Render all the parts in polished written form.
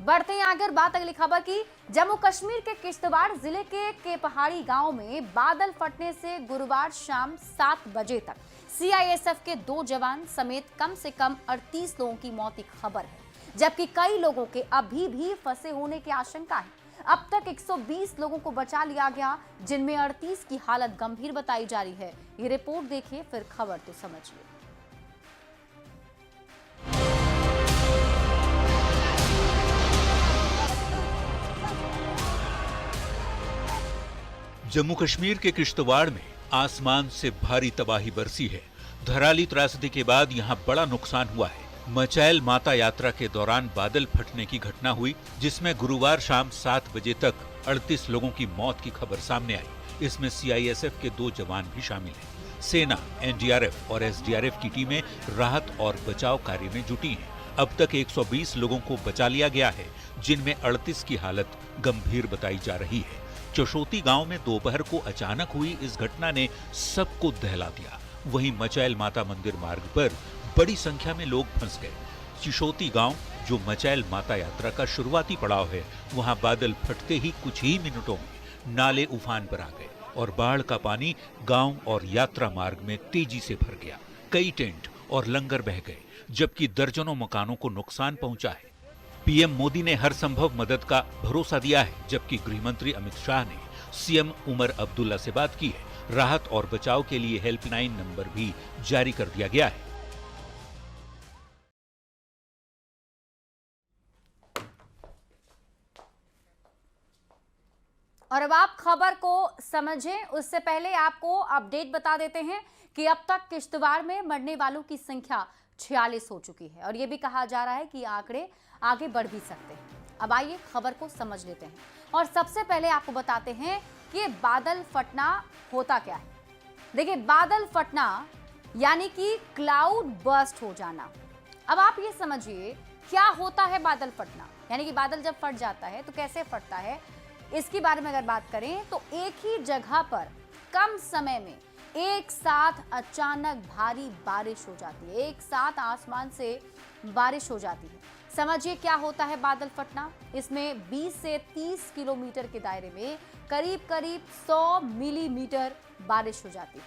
बढ़ते हैं आगे, बात अगली खबर की। जम्मू कश्मीर के किश्तवाड़ जिले के पहाड़ी गांव में बादल फटने से गुरुवार शाम 7 बजे तक सीआईएसएफ के 2 जवान समेत कम से कम 38 लोगों की मौत की खबर है, जबकि कई लोगों के अभी भी फंसे होने की आशंका है। अब तक 120 लोगों को बचा लिया गया, जिनमें 38 की हालत गंभीर बताई जा रही है। ये रिपोर्ट देखिए, फिर खबर तो समझिए। जम्मू कश्मीर के किश्तवाड़ में आसमान से भारी तबाही बरसी है। धराली त्रासदी के बाद यहां बड़ा नुकसान हुआ है। मचैल माता यात्रा के दौरान बादल फटने की घटना हुई, जिसमें गुरुवार शाम 7 बजे तक 38 लोगों की मौत की खबर सामने आई। इसमें सीआईएसएफ के 2 जवान भी शामिल हैं। सेना, एनडीआरएफ और एसडीआरएफ की टीमें राहत और बचाव कार्य में जुटी हैं। अब तक 120 लोगों को बचा लिया गया है, जिनमें 38 की हालत गंभीर बताई जा रही है। चशोती गांव में दोपहर को अचानक हुई इस घटना ने सबको दहला दिया। वहीं मचैल माता मंदिर मार्ग पर बड़ी संख्या में लोग फंस गए। चिशोती गांव, जो मचैल माता यात्रा का शुरुआती पड़ाव है, वहां बादल फटते ही कुछ ही मिनटों में नाले उफान पर आ गए और बाढ़ का पानी गांव और यात्रा मार्ग में तेजी से भर गया। कई टेंट और लंगर बह गए, जबकि दर्जनों मकानों को नुकसान पहुंचा है। पीएम मोदी ने हर संभव मदद का भरोसा दिया है, जबकि गृह मंत्री अमित शाह ने सीएम उमर अब्दुल्ला से बात की है। राहत और बचाव के लिए हेल्पलाइन नंबर भी जारी कर दिया गया है। और अब आप खबर को समझें, उससे पहले आपको अपडेट बता देते हैं कि अब तक किश्तवाड़ में मरने वालों की संख्या 46 हो चुकी है और यह भी कहा जा रहा है कि आंकड़े आगे बढ़ भी सकते हैं। अब आइए खबर को समझ लेते हैं और सबसे पहले आपको बताते हैं कि बादल फटना होता क्या है। देखिए, बादल फटना यानी कि क्लाउड बर्स्ट हो जाना। अब आप ये समझिए क्या होता है बादल फटना, यानी कि बादल जब फट जाता है तो कैसे फटता है, इसके बारे में अगर बात करें तो एक ही जगह पर कम समय में एक साथ अचानक भारी बारिश हो जाती है, एक साथ आसमान से बारिश हो जाती है। समझिए क्या होता है बादल फटना। इसमें 20 से 30 किलोमीटर के दायरे में करीब करीब 100 मिलीमीटर बारिश हो जाती है।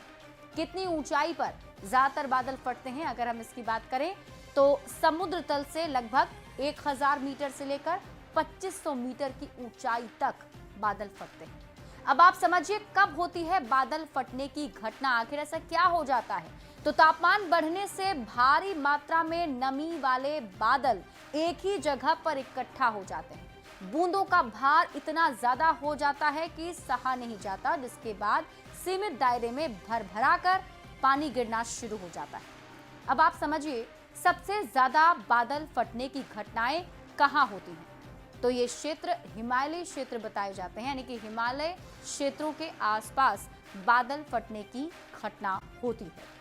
कितनी ऊंचाई पर ज्यादातर बादल फटते हैं, अगर हम इसकी बात करें तो समुद्र तल से लगभग 1000 मीटर से लेकर 2500 मीटर की ऊंचाई तक बादल फटते हैं। अब आप समझिए कब होती है बादल फटने की घटना, आखिर ऐसा क्या हो जाता है। तो तापमान बढ़ने से भारी मात्रा में नमी वाले बादल एक ही जगह पर इकट्ठा हो जाते हैं। बूंदों का भार इतना ज्यादा हो जाता है कि सहा नहीं जाता, जिसके बाद सीमित दायरे में भरभरा कर पानी गिरना शुरू हो जाता है। अब आप समझिए सबसे ज्यादा बादल फटने की घटनाएं कहां होती हैं। तो ये क्षेत्र हिमालयी क्षेत्र बताए जाते हैं, यानी कि हिमालय क्षेत्रों के आसपास बादल फटने की घटना होती है।